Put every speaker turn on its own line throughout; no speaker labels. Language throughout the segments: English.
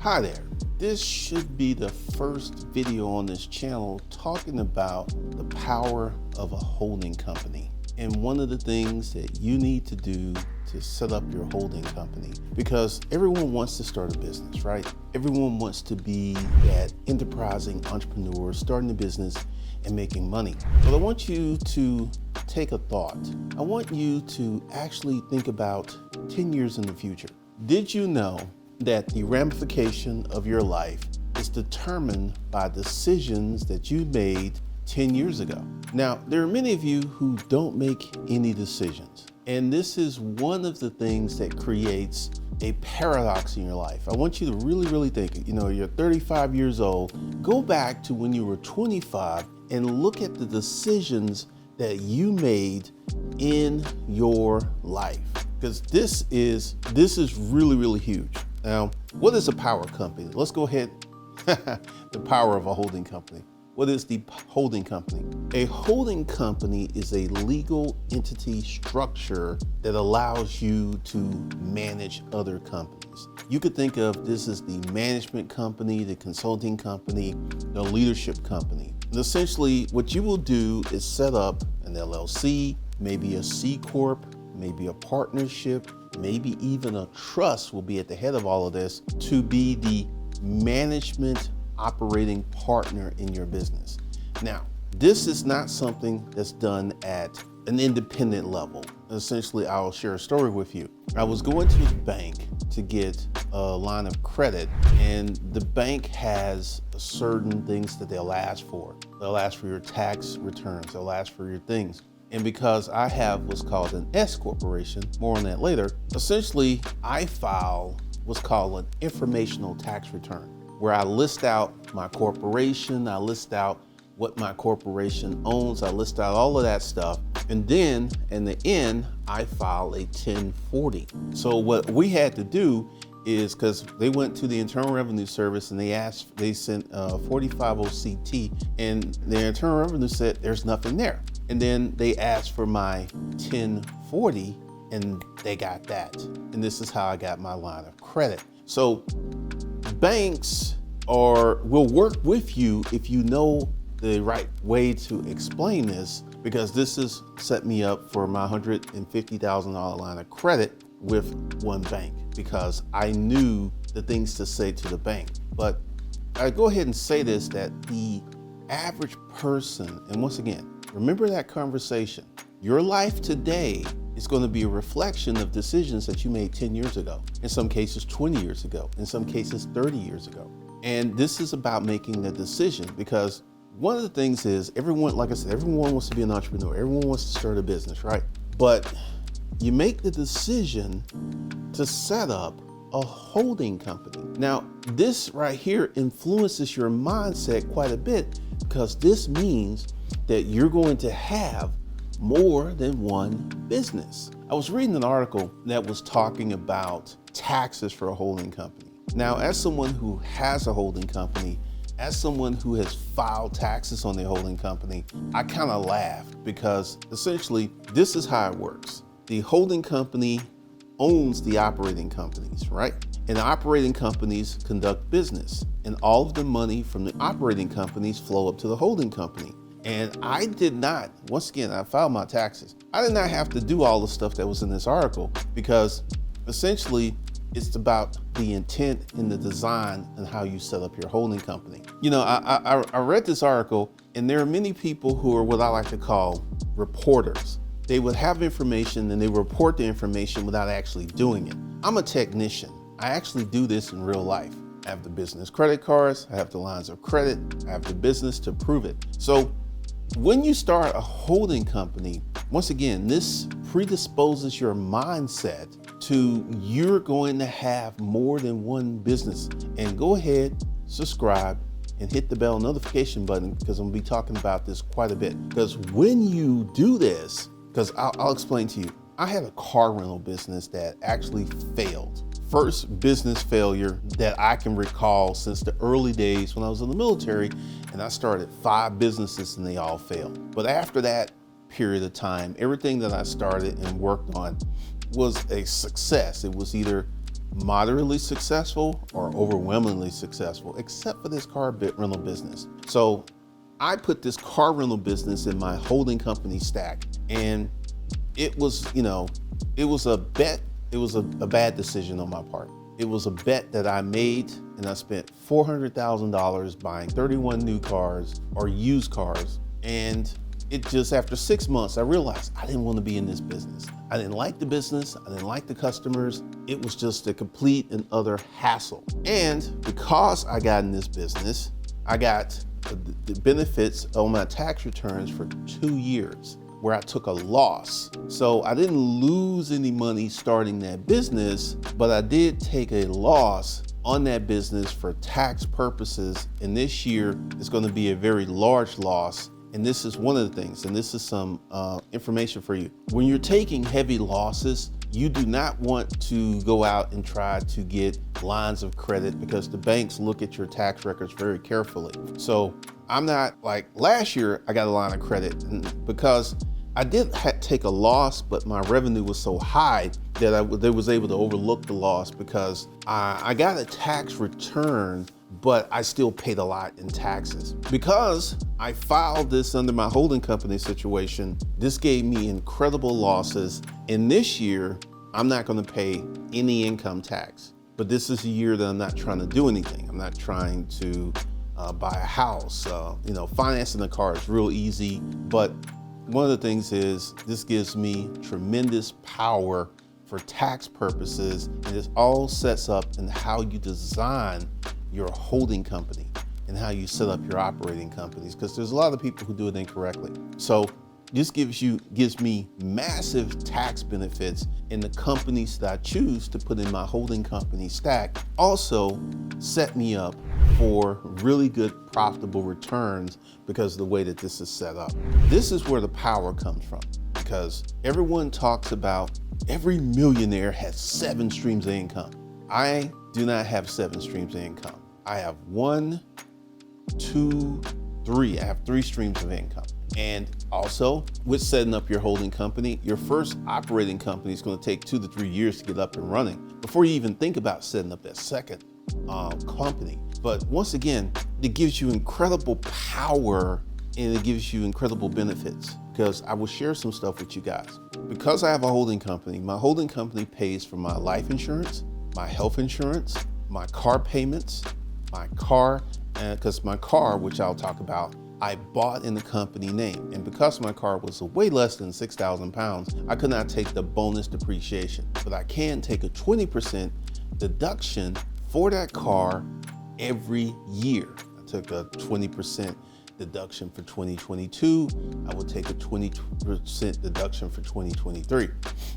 Hi there. This should be the first video on this channel talking about the power of a holding company and one of the things that you need to do to set up your holding company, because everyone wants to start a business, right? Everyone wants to be that enterprising entrepreneur starting a business and making money. But I want you to take a thought. I want you to actually think about 10 years in the future. Did you know that the ramification of your life is determined by decisions that you made 10 years ago? Now, there are many of you who don't make any decisions. And this is one of the things that creates a paradox in your life. I want you to really think, you're 35 years old, go back to when you were 25 and look at the decisions that you made in your life. Because this is really huge. Now, what is a power company? Let's go ahead. The power of a holding company. What is the holding company? A holding company is a legal entity structure that allows you to manage other companies. You could think of this as the management company, the consulting company, the leadership company. And essentially, what you will do is set up an LLC, maybe a C Corp, maybe a partnership, maybe even a trust will be at the head of all of this to be the management operating partner in your business. Now, this is not something that's done at an independent level. Essentially, I'll share a story with you. I was going to the bank to get a line of credit, and the bank has certain things that they'll ask for. They'll ask for your tax returns, they'll ask for your things. And because I have what's called an S corporation, more on that later, essentially I file what's called an informational tax return, where I list out my corporation, I list out what my corporation owns, I list out all of that stuff. And then in the end, I file a 1040. So what we had to do is, because they went to the Internal Revenue Service and they sent 450CT, and the Internal Revenue said there's nothing there. And then they asked for my 1040 and they got that. And this is how I got my line of credit. So banks will work with you if you know the right way to explain this, because this has set me up for my $150,000 line of credit with one bank, because I knew the things to say to the bank. But I go ahead and say this, that the average person, and once again, remember that conversation, your life today is going to be a reflection of decisions that you made 10 years ago, in some cases 20 years ago, in some cases 30 years ago. And this is about making the decision, because one of the things is everyone, like I said, everyone wants to be an entrepreneur. Everyone wants to start a business, right? But you make the decision to set up a holding company. Now, this right here influences your mindset quite a bit, because this means that you're going to have more than one business. I was reading an article that was talking about taxes for a holding company. Now, as someone who has a holding company, as someone who has filed taxes on their holding company, I kind of laughed, because essentially this is how it works. The holding company owns the operating companies, right? And the operating companies conduct business, and all of the money from the operating companies flow up to the holding company. And I did not, once again, I filed my taxes. I did not have to do all the stuff that was in this article, because essentially it's about the intent and the design and how you set up your holding company. I read this article, and there are many people who are what I like to call reporters. They would have information and they report the information without actually doing it. I'm a technician. I actually do this in real life. I have the business credit cards, I have the lines of credit, I have the business to prove it. So when you start a holding company, once again, this predisposes your mindset to you're going to have more than one business. And go ahead, subscribe, and hit the bell notification button, because I'm gonna be talking about this quite a bit. Because when you do this, because I'll explain to you, I had a car rental business that actually failed. First business failure that I can recall since the early days when I was in the military, and I started 5 businesses and they all failed. But after that period of time, everything that I started and worked on was a success. It was either moderately successful or overwhelmingly successful, except for this car rental business. So I put this car rental business in my holding company stack, and it was, it was a bet. It was a bad decision on my part. It was a bet that I made, and I spent $400,000 buying 31 new cars or used cars. And it just, after 6 months, I realized I didn't want to be in this business. I didn't like the business. I didn't like the customers. It was just a complete and utter hassle. And because I got in this business, I got the benefits on my tax returns for 2 years where I took a loss. So I didn't lose any money starting that business, but I did take a loss on that business for tax purposes. And this year is going to be a very large loss. And this is one of the things, and this is some information for you. When you're taking heavy losses, you do not want to go out and try to get lines of credit, because the banks look at your tax records very carefully. So I'm not like last year, I got a line of credit, and because I did take a loss, but my revenue was so high that I was able to overlook the loss, because I got a tax return, but I still paid a lot in taxes. Because I filed this under my holding company situation, this gave me incredible losses. And this year, I'm not gonna pay any income tax. But this is a year that I'm not trying to do anything. I'm not trying to buy a house. Financing a car is real easy. But one of the things is, this gives me tremendous power for tax purposes. And it all sets up in how you design your holding company and how you set up your operating companies, because there's a lot of people who do it incorrectly. So this gives me massive tax benefits in the companies that I choose to put in my holding company stack. Also set me up for really good profitable returns because of the way that this is set up. This is where the power comes from, because everyone talks about every millionaire has 7 streams of income. I do not have 7 streams of income. I have 1, 2, 3. I have 3 streams of income. And also, with setting up your holding company, your first operating company is going to take 2 to 3 years to get up and running before you even think about setting up that second company. But once again, it gives you incredible power, and it gives you incredible benefits, because I will share some stuff with you guys. Because I have a holding company, my holding company pays for my life insurance, my health insurance, my car payments, my car, because my car, which I'll talk about, I bought in the company name. And because my car was way less than 6,000 pounds, I could not take the bonus depreciation, but I can take a 20% deduction for that car every year. I took a 20% deduction for 2022. I will take a 20% deduction for 2023.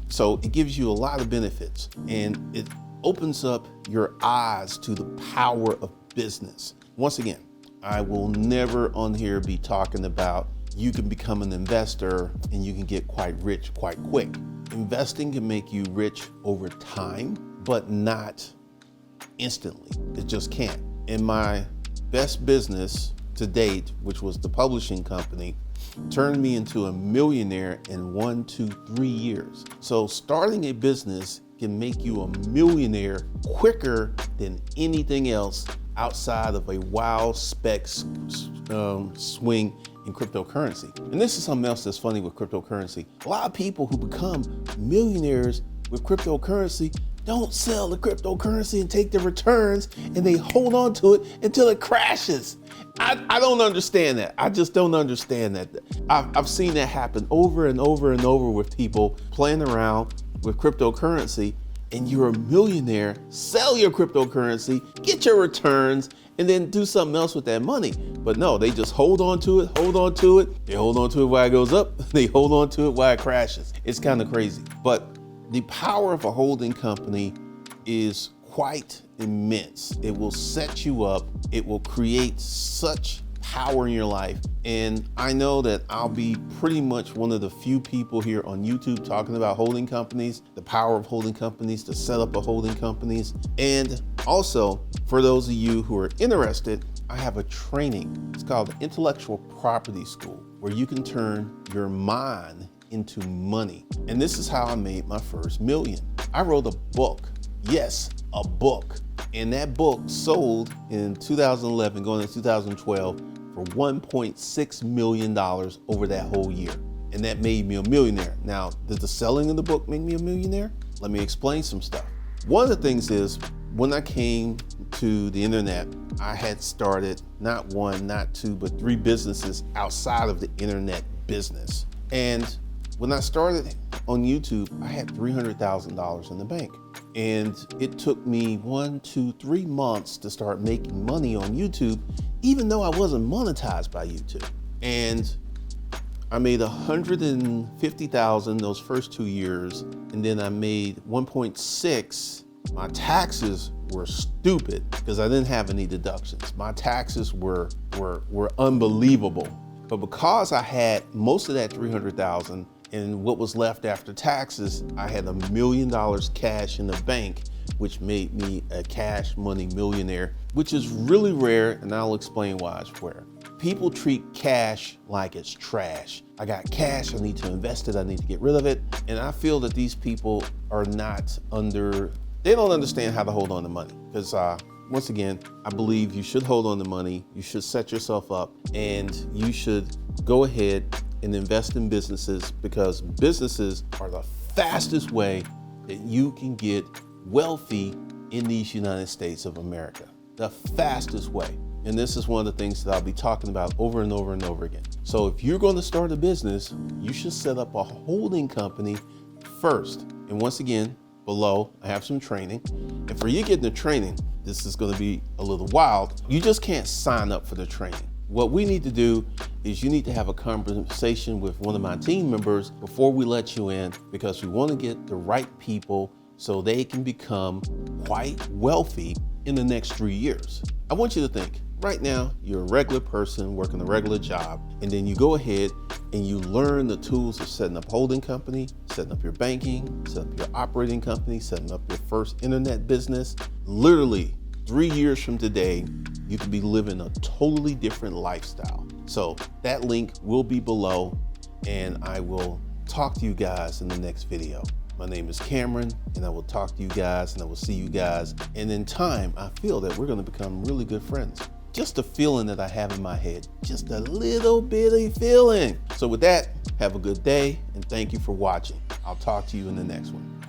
So it gives you a lot of benefits, and it opens up your eyes to the power of business. Once again, I will never on here be talking about you can become an investor and you can get quite rich quite quick. Investing can make you rich over time, but not instantly. It just can't. In my best business to date, which was the publishing company, turned me into a millionaire in 1 to 3 years. So starting a business can make you a millionaire quicker than anything else outside of a wild specs swing in cryptocurrency. And this is something else that's funny with cryptocurrency. A lot of people who become millionaires with cryptocurrency don't sell the cryptocurrency and take the returns, and they hold on to it until it crashes. I don't understand that. I just don't understand that. I've seen that happen over and over and over with people playing around with cryptocurrency, and you're a millionaire, sell your cryptocurrency, get your returns, and then do something else with that money. But no, they just hold on to it. They hold on to it while it goes up. They hold on to it while it crashes. It's kind of crazy. But the power of a holding company is quite immense. It will set you up. It will create such power in your life. And I know that I'll be pretty much one of the few people here on YouTube talking about holding companies, the power of holding companies, to set up a holding companies. And also, for those of you who are interested, I have a training. It's called the Intellectual Property School, where you can turn your mind into money. And this is how I made my first million. I wrote a book. Yes, a book. And that book sold in 2011, going into 2012, for $1.6 million over that whole year. And that made me a millionaire. Now, did the selling of the book make me a millionaire? Let me explain some stuff. One of the things is, when I came to the internet, I had started not one, not two, but 3 businesses outside of the internet business. And when I started on YouTube, I had $300,000 in the bank. And it took me 1, 2, 3 months to start making money on YouTube, even though I wasn't monetized by YouTube. And I made $150,000 those first 2 years, and then I made 1.6. My taxes were stupid because I didn't have any deductions. My taxes were unbelievable. But because I had most of that 300,000 and what was left after taxes, I had $1 million cash in the bank, which made me a cash money millionaire, which is really rare, and I'll explain why it's rare. People treat cash like it's trash. I got cash, I need to invest it, I need to get rid of it. And I feel that these people are they don't understand how to hold on to money. Because once again, I believe you should hold on to money, you should set yourself up, and you should go ahead and invest in businesses, because businesses are the fastest way that you can get wealthy in these United States of America. The fastest way. And this is one of the things that I'll be talking about over and over and over again. So if you're going to start a business, you should set up a holding company first. And once again, below, I have some training. And for you getting the training, this is going to be a little wild. You just can't sign up for the training. What we need to do is you need to have a conversation with one of my team members before we let you in, because we want to get the right people so they can become quite wealthy in the next 3 years. I want you to think, right now, you're a regular person working a regular job, and then you go ahead and you learn the tools of setting up a holding company, setting up your banking, setting up your operating company, setting up your first internet business. Literally 3 years from today, you could be living a totally different lifestyle. So that link will be below, and I will talk to you guys in the next video. My name is Cameron, and I will talk to you guys, and I will see you guys. And in time, I feel that we're going to become really good friends. Just a feeling that I have in my head, just a little bitty feeling. So with that, have a good day, and thank you for watching. I'll talk to you in the next one.